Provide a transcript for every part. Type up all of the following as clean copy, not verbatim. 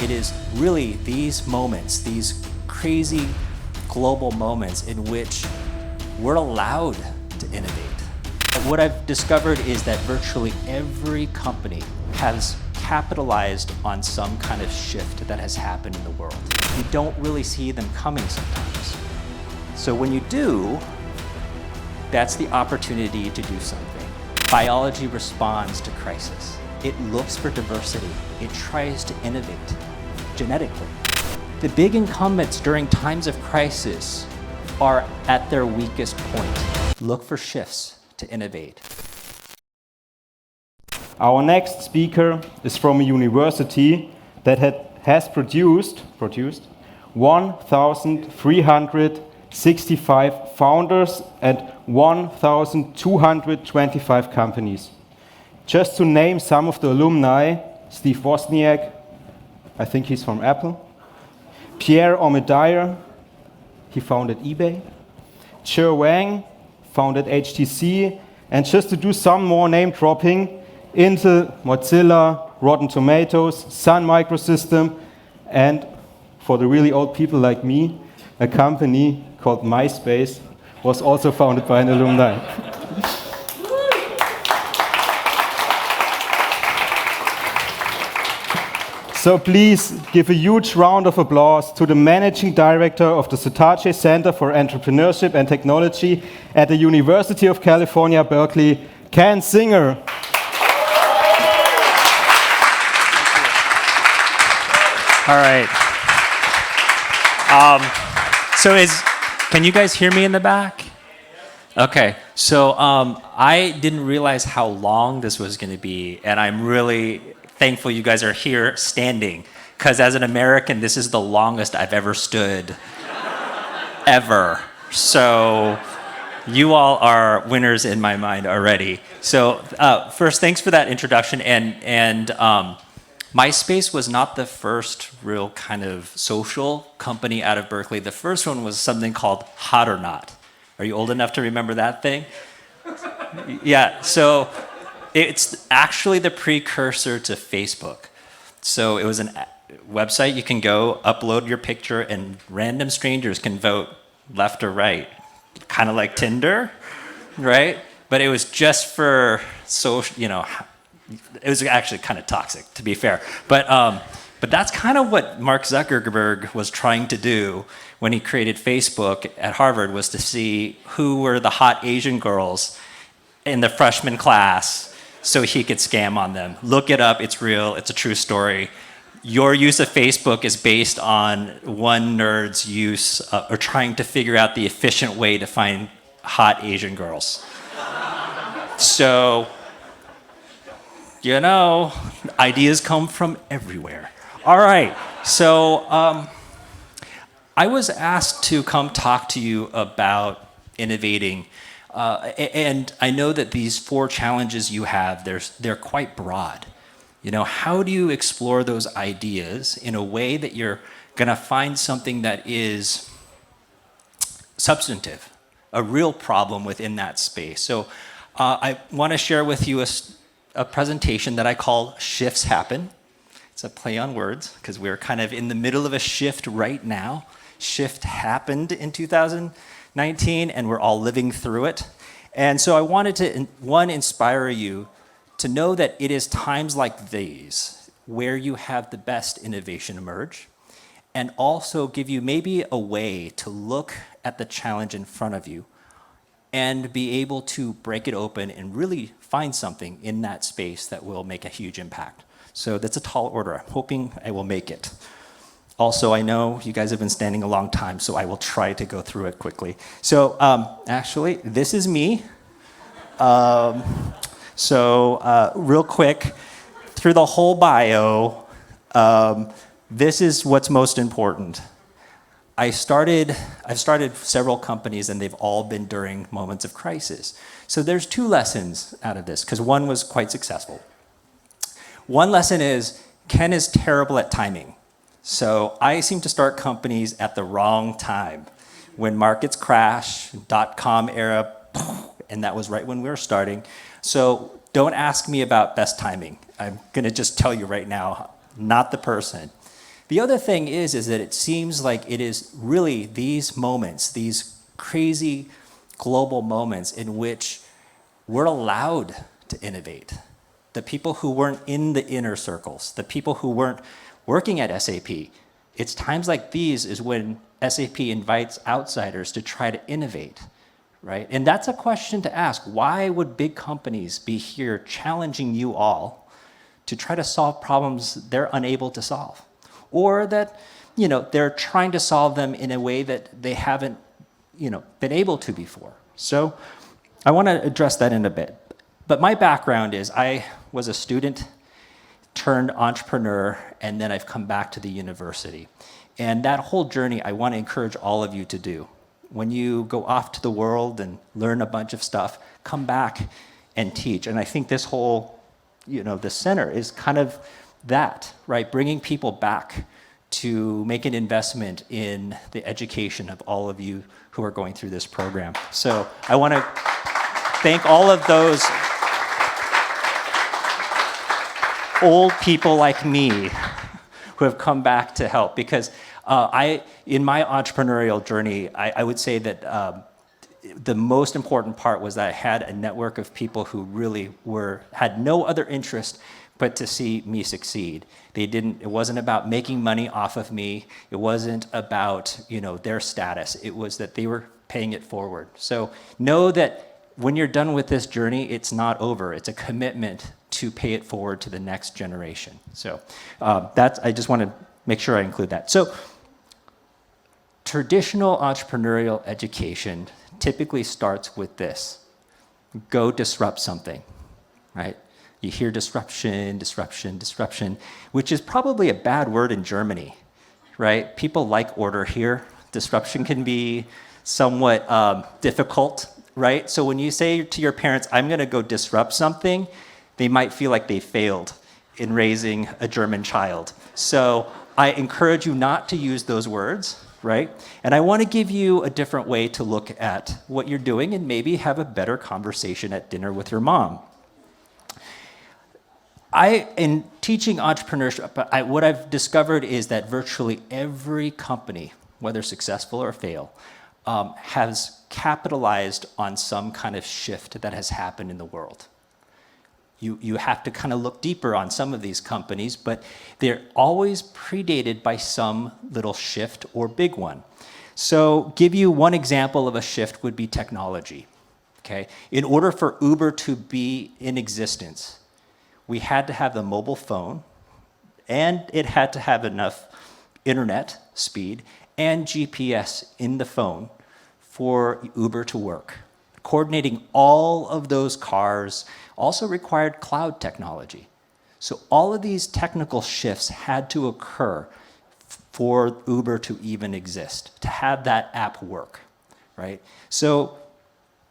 It is really these moments, these crazy global moments in which we're allowed to innovate. What I've discovered is that virtually every company has capitalized on some kind of shift that has happened in the world. You don't really see them coming sometimes. So when you do, that's the opportunity to do something. Biology responds to crisis. It looks for diversity. It tries to innovate genetically. The big incumbents during times of crisis are at their weakest point. Look for shifts to innovate. Our next speaker is from a university that has produced 1,365 founders and 1,225 companies. Just to name some of the alumni: Steve Wozniak, I think he's from Apple; Pierre Omidyar, he founded eBay; Che Wang founded HTC, and just to do some more name dropping, Intel, Mozilla, Rotten Tomatoes, Sun Microsystem, and for the really old people like me, a company called MySpace was also founded by an alumni. So please give a huge round of applause to the Managing Director of the Saatchi Center for Entrepreneurship and Technology at the University of California, Berkeley, Ken Singer. All right. Can you guys hear me in the back? Okay. So I didn't realize how long this was going to be, and I'm really thankful you guys are here standing, because as an American, this is the longest I've ever stood, ever. So you all are winners in my mind already. So first, thanks for that introduction. And MySpace was not the first real kind of social company out of Berkeley. The first one was something called Hot or Not. Are you old enough to remember that thing? Yeah, so it's actually the precursor to Facebook. So it was a website you can go, upload your picture, and random strangers can vote left or right. Kind of like Tinder, right? But it was just for social, it was actually kind of toxic, to be fair. But that's kind of what Mark Zuckerberg was trying to do when he created Facebook at Harvard, was to see who were the hot Asian girls in the freshman class so he could scam on them. Look it up, it's real, it's a true story. Your use of Facebook is based on one nerd's use or trying to figure out the efficient way to find hot Asian girls. So, ideas come from everywhere. All right, so I was asked to come talk to you about innovating. And I know that these 4 challenges you have, they're quite broad. How do you explore those ideas in a way that you're going to find something that is substantive, a real problem within that space? So I want to share with you a presentation that I call Shifts Happen. It's a play on words, because we're kind of in the middle of a shift right now. Shift happened in 2019, and we're all living through it. And so I wanted to, inspire you to know that it is times like these where you have the best innovation emerge, and also give you maybe a way to look at the challenge in front of you and be able to break it open and really find something in that space that will make a huge impact. So that's a tall order. I'm hoping I will make it. Also, I know you guys have been standing a long time, so I will try to go through it quickly. So actually, this is me. Real quick, through the whole bio, this is what's most important. I've started several companies, and they've all been during moments of crisis. So there's 2 lessons out of this, because one was quite successful. One lesson is Ken is terrible at timing. So I seem to start companies at the wrong time. When markets crash, .com era, and that was right when we were starting. So don't ask me about best timing. I'm going to just tell you right now, not the person. The other thing is that it seems like it is really these moments, these crazy global moments in which we're allowed to innovate. The people who weren't in the inner circles, the people who weren't working at SAP, it's times like these is when SAP invites outsiders to try to innovate, right? And that's a question to ask. Why would big companies be here challenging you all to try to solve problems they're unable to solve? Or that, they're trying to solve them in a way that they haven't, been able to before. So I want to address that in a bit. But my background is I was a student turned entrepreneur, and then I've come back to the university. And that whole journey, I want to encourage all of you to do. When you go off to the world and learn a bunch of stuff, come back and teach. And I think this whole, the center is kind of that, right? Bringing people back to make an investment in the education of all of you who are going through this program. So I want to thank all of those old people like me who have come back to help, because in my entrepreneurial journey, I would say that the most important part was that I had a network of people who really had no other interest but to see me succeed. It wasn't about making money off of me. It wasn't about, their status. It was that they were paying it forward. So know that when you're done with this journey, it's not over. It's a commitment to pay it forward to the next generation. So I just want to make sure I include that. So traditional entrepreneurial education typically starts with this: go disrupt something, right? You hear disruption, which is probably a bad word in Germany, right? People like order here. Disruption can be somewhat difficult, right? So when you say to your parents, I'm going to go disrupt something, they might feel like they failed in raising a German child. So I encourage you not to use those words, right? And I want to give you a different way to look at what you're doing and maybe have a better conversation at dinner with your mom. In teaching entrepreneurship, what I've discovered is that virtually every company, whether successful or fail, has capitalized on some kind of shift that has happened in the world. You have to kind of look deeper on some of these companies, but they're always predated by some little shift or big one. So give you one example of a shift would be technology. Okay? In order for Uber to be in existence, we had to have the mobile phone, and it had to have enough internet speed and GPS in the phone for Uber to work. Coordinating all of those cars also required cloud technology. So all of these technical shifts had to occur for Uber to even exist, to have that app work, right? So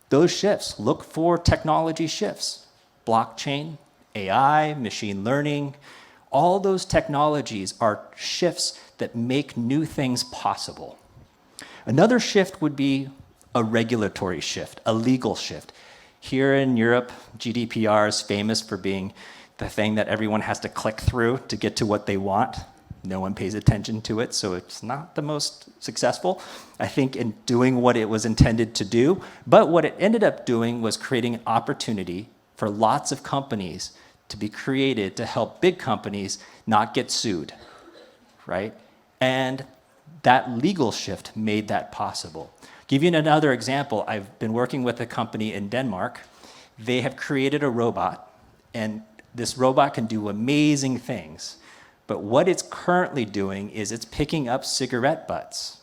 those shifts, look for technology shifts, blockchain, AI, machine learning, all those technologies are shifts that make new things possible. Another shift would be a regulatory shift, a legal shift. Here in Europe, GDPR is famous for being the thing that everyone has to click through to get to what they want. No one pays attention to it, so it's not the most successful, I think, in doing what it was intended to do. But what it ended up doing was creating an opportunity for lots of companies to be created to help big companies not get sued, right? And that legal shift made that possible. Give you another example. I've been working with a company in Denmark. They have created a robot, and this robot can do amazing things. But what it's currently doing is it's picking up cigarette butts.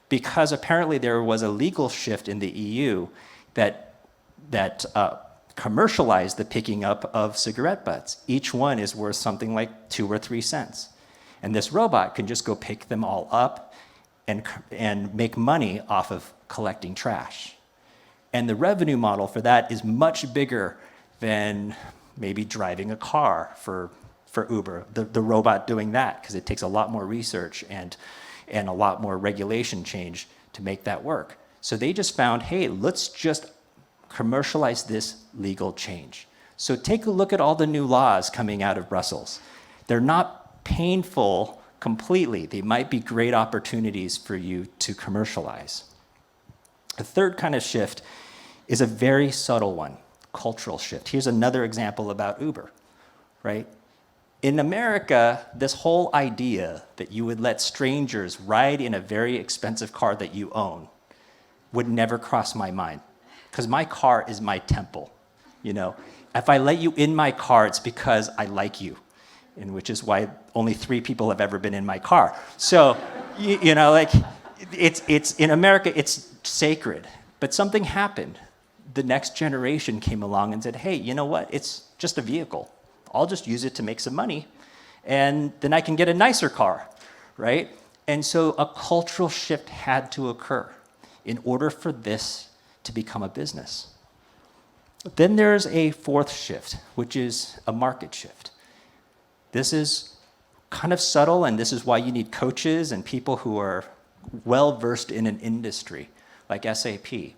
Because apparently there was a legal shift in the EU that commercialized the picking up of cigarette butts. Each one is worth something like 2 or 3 cents. And this robot can just go pick them all up and make money off of collecting trash. And the revenue model for that is much bigger than maybe driving a car for Uber, the robot doing that, because it takes a lot more research and a lot more regulation change to make that work. So they just found, hey, let's just commercialize this legal change. So take a look at all the new laws coming out of Brussels. They're not painful completely. They might be great opportunities for you to commercialize. The third kind of shift is a very subtle one, cultural shift. Here's another example about Uber, right? In America, this whole idea that you would let strangers ride in a very expensive car that you own would never cross my mind, because my car is my temple. You know, if I let you in my car, it's because I like you, and which is why only 3 people have ever been in my car. So, you know, like, it's in America, it's sacred. But something happened. The next generation came along and said, hey, you know what? It's just a vehicle. I'll just use it to make some money, and then I can get a nicer car, right? And so a cultural shift had to occur in order for this to become a business. Then there's a fourth shift, which is a market shift. This is kind of subtle, and this is why you need coaches and people who are well-versed in an industry like SAP.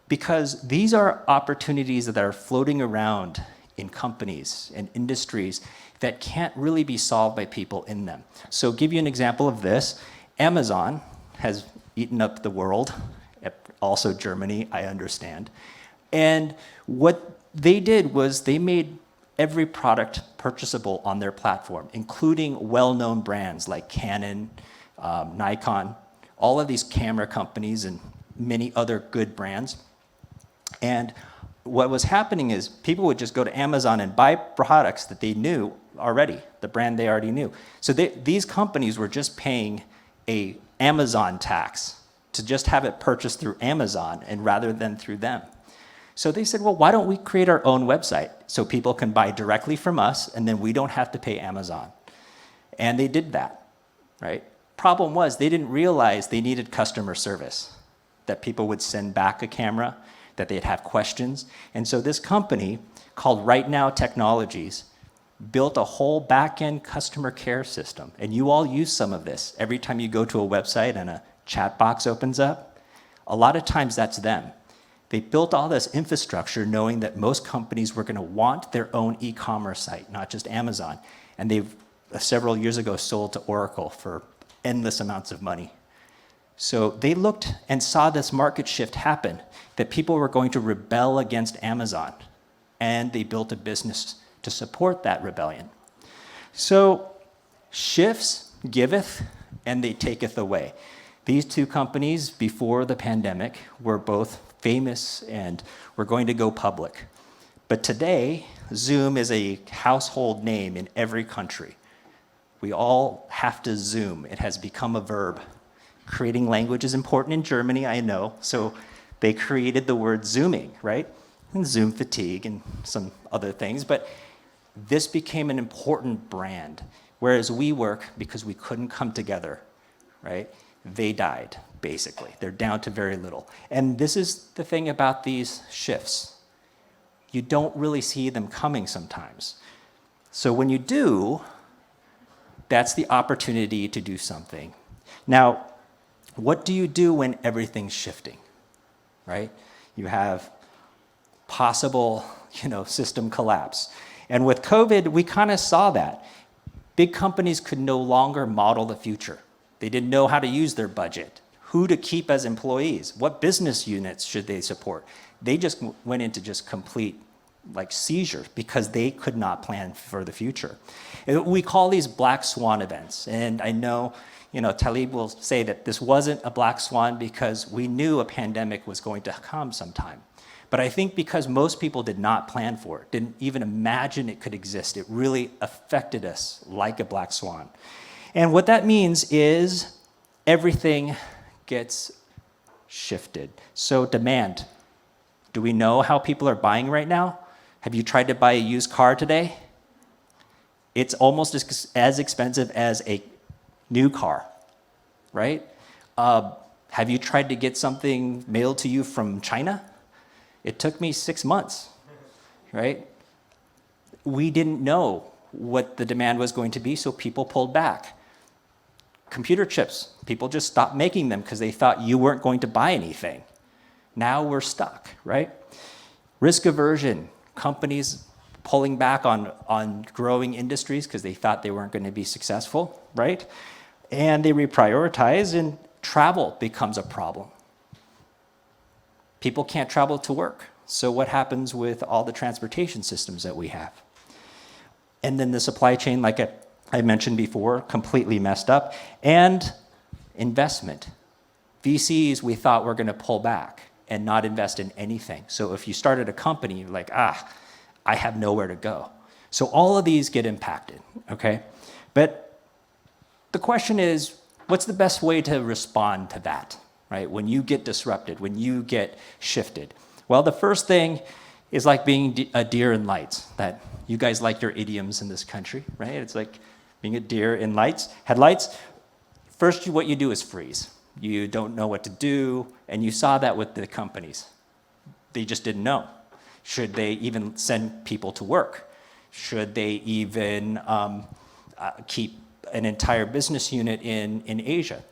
Because these are opportunities that are floating around in companies and industries that can't really be solved by people in them. So give you an example of this. Amazon has eaten up the world, also Germany, I understand. And what they did was they made every product purchasable on their platform, including well-known brands like Canon, Nikon, all of these camera companies and many other good brands. And what was happening is people would just go to Amazon and buy products that they knew already, the brand they already knew. So these companies were just paying a Amazon tax to just have it purchased through Amazon and rather than through them. So they said, well, why don't we create our own website so people can buy directly from us and then we don't have to pay Amazon? And they did that, right? Problem was they didn't realize they needed customer service, that people would send back a camera, that they'd have questions. And so this company called Right Now Technologies built a whole back-end customer care system. And you all use some of this. Every time you go to a website and a chat box opens up, a lot of times that's them. They built all this infrastructure knowing that most companies were going to want their own e-commerce site, not just Amazon. And they've several years ago sold to Oracle for endless amounts of money. So they looked and saw this market shift happen, that people were going to rebel against Amazon. And they built a business to support that rebellion. So shifts giveth, and they taketh away. These two companies, before the pandemic, were both famous and were going to go public. But today, Zoom is a household name in every country. We all have to Zoom. It has become a verb. Creating language is important in Germany, I know. So they created the word Zooming, right? And Zoom fatigue and some other things. But this became an important brand. Whereas WeWork, because we couldn't come together, right? They died, basically. They're down to very little. And this is the thing about these shifts. You don't really see them coming sometimes. So when you do, that's the opportunity to do something. Now, what do you do when everything's shifting, right? You have possible, system collapse. And with COVID, we kind of saw that. Big companies could no longer model the future. They didn't know how to use their budget, who to keep as employees, what business units should they support. They just went into just complete seizure because they could not plan for the future. We call these black swan events. And I know, Talib will say that this wasn't a black swan because we knew a pandemic was going to come sometime. But I think because most people did not plan for it, didn't even imagine it could exist, it really affected us like a black swan. And what that means is everything gets shifted. So demand. Do we know how people are buying right now? Have you tried to buy a used car today? It's almost as expensive as a new car, right? Have you tried to get something mailed to you from China? It took me 6 months, right? We didn't know what the demand was going to be, so people pulled back. Computer chips, people just stopped making them because they thought you weren't going to buy anything. Now we're stuck, right? Risk aversion, companies pulling back on growing industries because they thought they weren't going to be successful, right? And they reprioritize, and travel becomes a problem. People can't travel to work. So what happens with all the transportation systems that we have? And then the supply chain, like I mentioned before, completely messed up. And investment. VCs, we thought were going to pull back and not invest in anything. So if you started a company, you're like, I have nowhere to go. So all of these get impacted, okay? But the question is, what's the best way to respond to that, right? When you get disrupted, when you get shifted. Well, the first thing is like being a deer in lights. That you guys like your idioms in this country, right? It's like being a deer in headlights. First, what you do is freeze. You don't know what to do, and you saw that with the companies. They just didn't know. Should they even send people to work? Should they even keep an entire business unit in Asia,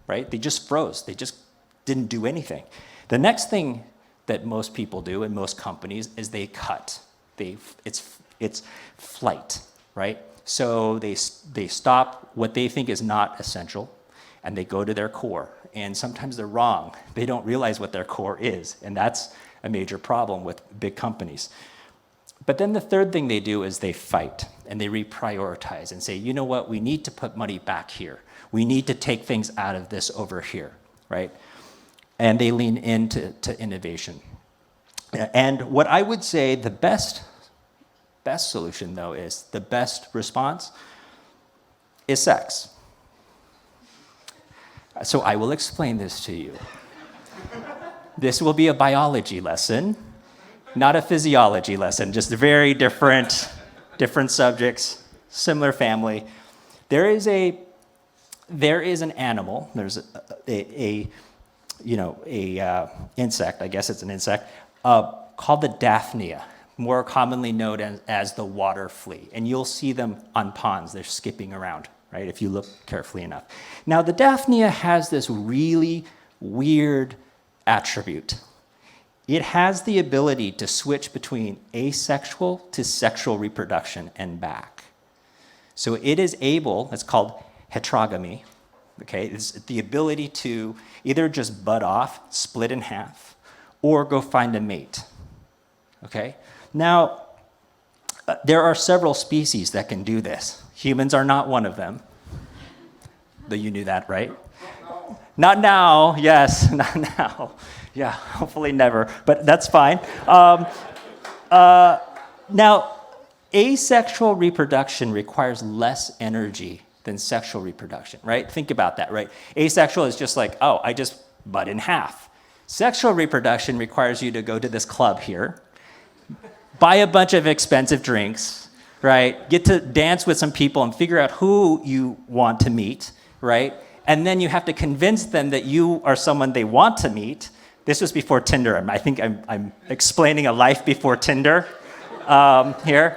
right? They just froze. They just didn't do anything. The next thing that most people do in most companies is they cut. It's flight, right? So they stop what they think is not essential, and they go to their core. And sometimes they're wrong. They don't realize what their core is, and that's a major problem with big companies. But then the third thing they do is they fight, and they reprioritize and say, you know what, we need to put money back here. We need to take things out of this over here, right? And they lean into innovation. And what I would say the best solution, though, is the best response is sex. So I will explain this to you. This will be a biology lesson, not a physiology lesson, just very different subjects, similar family. There is an animal, there's a insect, I guess it's an insect, called the Daphnia, more commonly known as the water flea. And you'll see them on ponds, they're skipping around, right, if you look carefully enough. Now, the Daphnia has this really weird attribute. It has the ability to switch between asexual to sexual reproduction and back. So it is able, it's called heterogamy, okay? It's the ability to either just bud off, split in half, or go find a mate, okay? Now, there are several species that can do this. Humans are not one of them. Though you knew that, right? Not now, yes, not now. Yeah, hopefully never, but that's fine. Now, asexual reproduction requires less energy than sexual reproduction, right? Think about that, right? Asexual is just like, oh, I just bud in half. Sexual reproduction requires you to go to this club here, buy a bunch of expensive drinks, right? Get to dance with some people and figure out who you want to meet, right? And then you have to convince them that you are someone they want to meet. This was before Tinder. I think I'm explaining a life before Tinder here.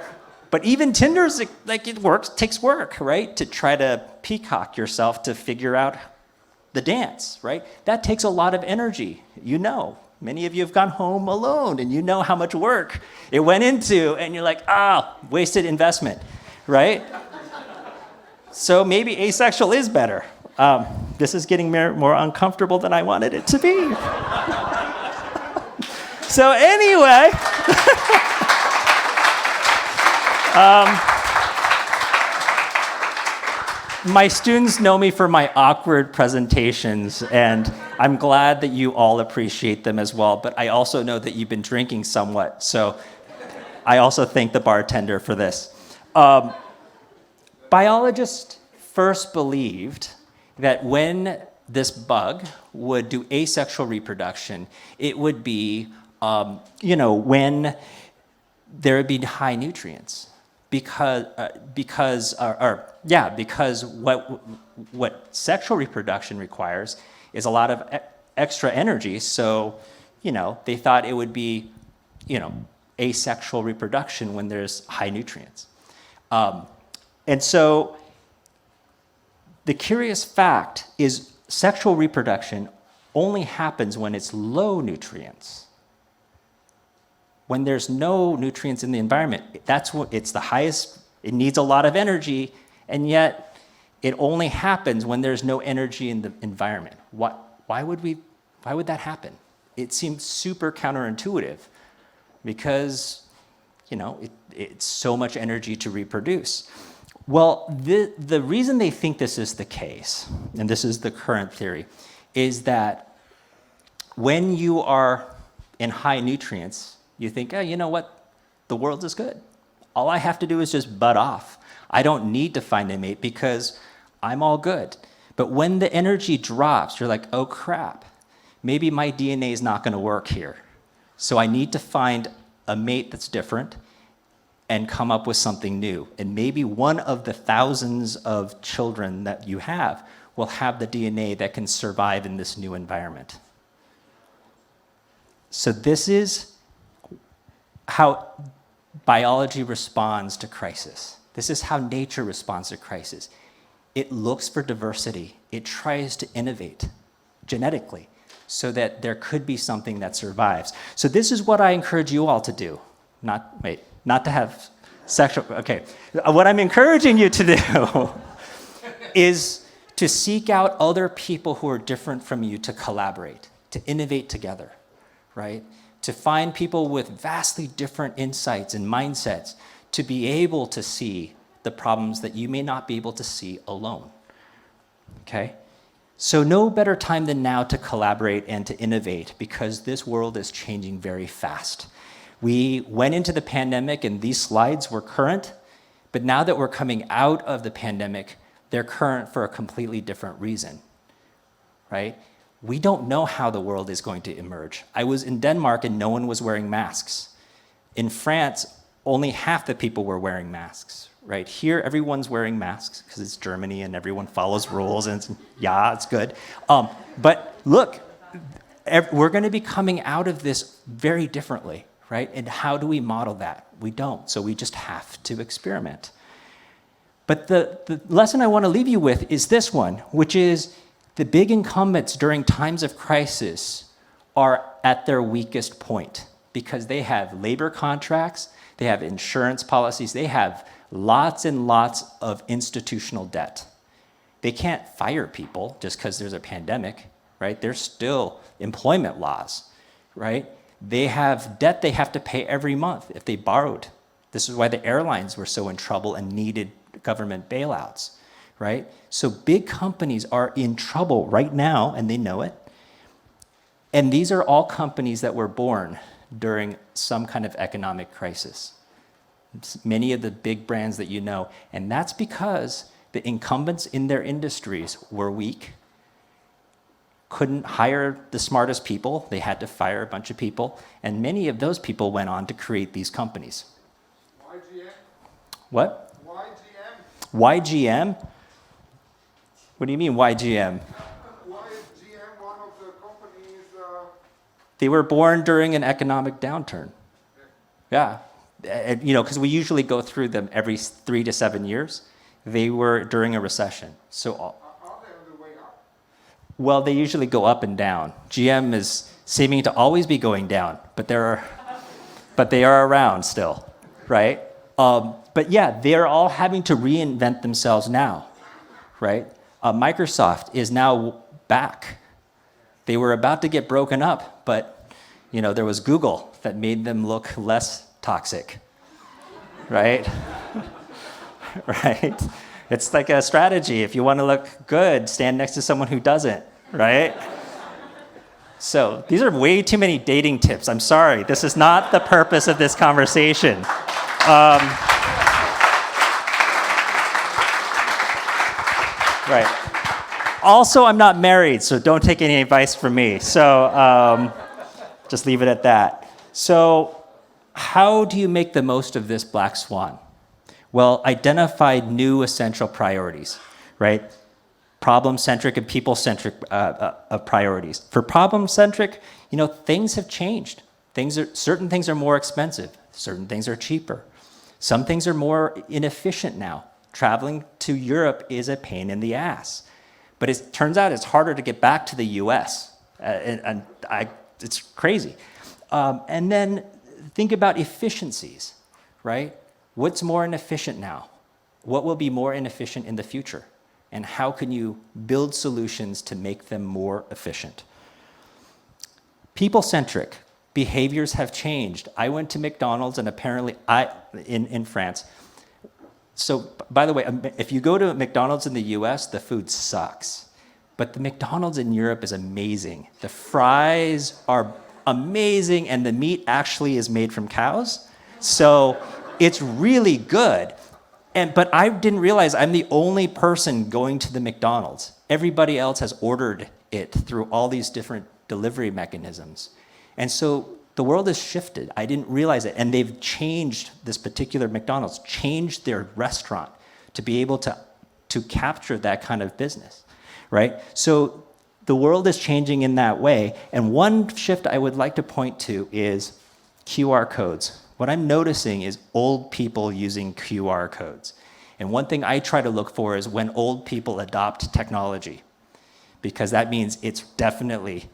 But even Tinder's like it works, takes work, right? To try to peacock yourself to figure out the dance, right? That takes a lot of energy. You know, many of you have gone home alone, and you know how much work it went into, and you're like, wasted investment, right? So maybe asexual is better. This is getting more uncomfortable than I wanted it to be. So anyway, my students know me for my awkward presentations, and I'm glad that you all appreciate them as well, but I also know that you've been drinking somewhat, so I also thank the bartender for this. Biologists first believed that when this bug would do asexual reproduction, it would be, when there would be high nutrients, because what sexual reproduction requires is a lot of extra energy. So, they thought it would be, asexual reproduction when there's high nutrients, and so. The curious fact is sexual reproduction only happens when it's low nutrients. when there's no nutrients in the environment, it's the highest, it needs a lot of energy, and yet it only happens when there's no energy in the environment. Why would that happen? It seems super counterintuitive because, it's so much energy to reproduce. Well, the reason they think this is the case, and this is the current theory, is that when you are in high nutrients, you think, oh, you know what? The world is good. All I have to do is just butt off. I don't need to find a mate because I'm all good. But when the energy drops, you're like, oh crap, maybe my DNA is not going to work here. So I need to find a mate that's different and come up with something new. And maybe one of the thousands of children that you have will have the DNA that can survive in this new environment. So this is how biology responds to crisis. This is how nature responds to crisis. It looks for diversity. It tries to innovate genetically so that there could be something that survives. So this is what I encourage you all to do. Not to have sexual, okay. What I'm encouraging you to do is to seek out other people who are different from you to collaborate, to innovate together, right? To find people with vastly different insights and mindsets to be able to see the problems that you may not be able to see alone, okay? So no better time than now to collaborate and to innovate because this world is changing very fast. We went into the pandemic and these slides were current, but now that we're coming out of the pandemic, they're current for a completely different reason, right? We don't know how the world is going to emerge. I was in Denmark and no one was wearing masks. In France, only half the people were wearing masks, right? Here, everyone's wearing masks because it's Germany and everyone follows rules and it's good. But look, we're going to be coming out of this very differently, right? And how do we model that? We don't, so we just have to experiment. But the lesson I want to leave you with is this one, which is the big incumbents during times of crisis are at their weakest point because they have labor contracts, they have insurance policies, they have lots and lots of institutional debt. They can't fire people just because there's a pandemic, right? There's still employment laws, right? They have debt they have to pay every month if they borrowed. This is why the airlines were so in trouble and needed government bailouts, right? So big companies are in trouble right now, and they know it. And these are all companies that were born during some kind of economic crisis. Many of the big brands that you know, and that's because the incumbents in their industries were weak, couldn't hire the smartest people, they had to fire a bunch of people, and many of those people went on to create these companies. YGM? What? YGM? YGM? What do you mean YGM? Why is GM one of the companies? They were born during an economic downturn. Yeah. Because we usually go through them every 3 to 7 years. They were during a recession. So, Are they on the way up? well, they usually go up and down. GM is seeming to always be going down, but they are around still, right? But yeah, they're all having to reinvent themselves now, right? Microsoft is now back. They were about to get broken up, but there was Google that made them look less toxic, right? Right? It's like a strategy. If you want to look good, stand next to someone who doesn't, right? So these are way too many dating tips. I'm sorry. This is not the purpose of this conversation. Right. Also, I'm not married, so don't take any advice from me. So just leave it at that. So how do you make the most of this black swan? Well, identify new essential priorities, right? Problem-centric and people-centric priorities. For problem-centric, things have changed. Certain things are more expensive. Certain things are cheaper. Some things are more inefficient now. Traveling to Europe is a pain in the ass. But it turns out it's harder to get back to the US. It's crazy. And then think about efficiencies, right? What's more inefficient now? What will be more inefficient in the future? And how can you build solutions to make them more efficient? People-centric behaviors have changed. I went to McDonald's and apparently in France. So by the way, if you go to McDonald's in the US, the food sucks. But the McDonald's in Europe is amazing. The fries are amazing and the meat actually is made from cows. So it's really good. But I didn't realize I'm the only person going to the McDonald's. Everybody else has ordered it through all these different delivery mechanisms. And so the world has shifted. I didn't realize it. And they've changed, this particular McDonald's, changed their restaurant to be able to capture that kind of business, right? So the world is changing in that way. And one shift I would like to point to is QR codes. What I'm noticing is old people using QR codes. And one thing I try to look for is when old people adopt technology, because that means it's definitely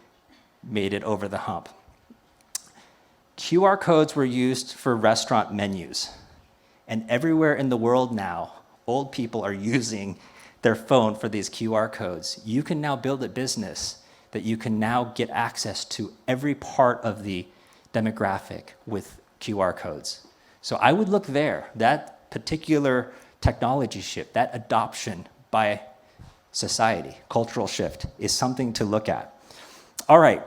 made it over the hump. QR codes were used for restaurant menus. And everywhere in the world now, old people are using their phone for these QR codes. You can now build a business that you can now get access to every part of the demographic with QR codes. So I would look there. That particular technology shift, that adoption by society, cultural shift, is something to look at. All right,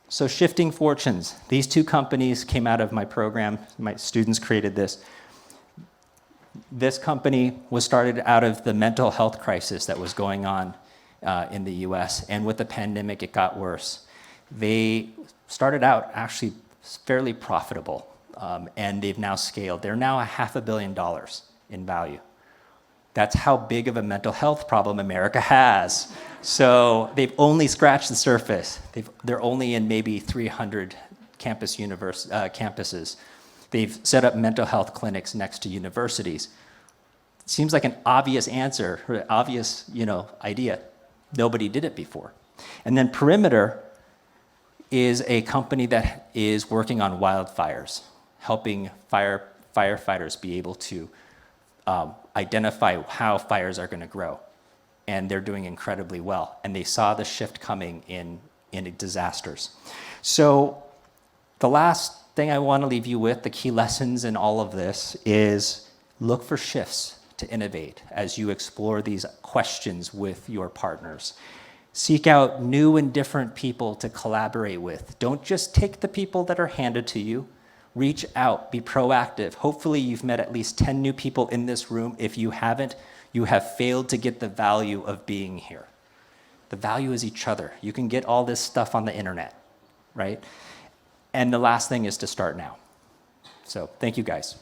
so shifting fortunes. These two companies came out of my program. My students created this. This company was started out of the mental health crisis that was going on in the US, and with the pandemic, it got worse. They started out actually fairly profitable, and they've now scaled. They're now $500 million in value. That's how big of a mental health problem America has. So they've only scratched the surface. They're only in maybe 300 campuses. They've set up mental health clinics next to universities. Seems like an obvious answer, or obvious, idea. Nobody did it before. And then Perimeter is a company that is working on wildfires, helping firefighters be able to identify how fires are going to grow. And they're doing incredibly well. And they saw the shift coming in disasters. So the last thing I want to leave you with, the key lessons in all of this, is look for shifts to innovate as you explore these questions with your partners. Seek out new and different people to collaborate with. Don't just take the people that are handed to you. Reach out, be proactive. Hopefully you've met at least 10 new people in this room. If you haven't, you have failed to get the value of being here. The value is each other. You can get all this stuff on the internet, right? And the last thing is to start now. So thank you guys.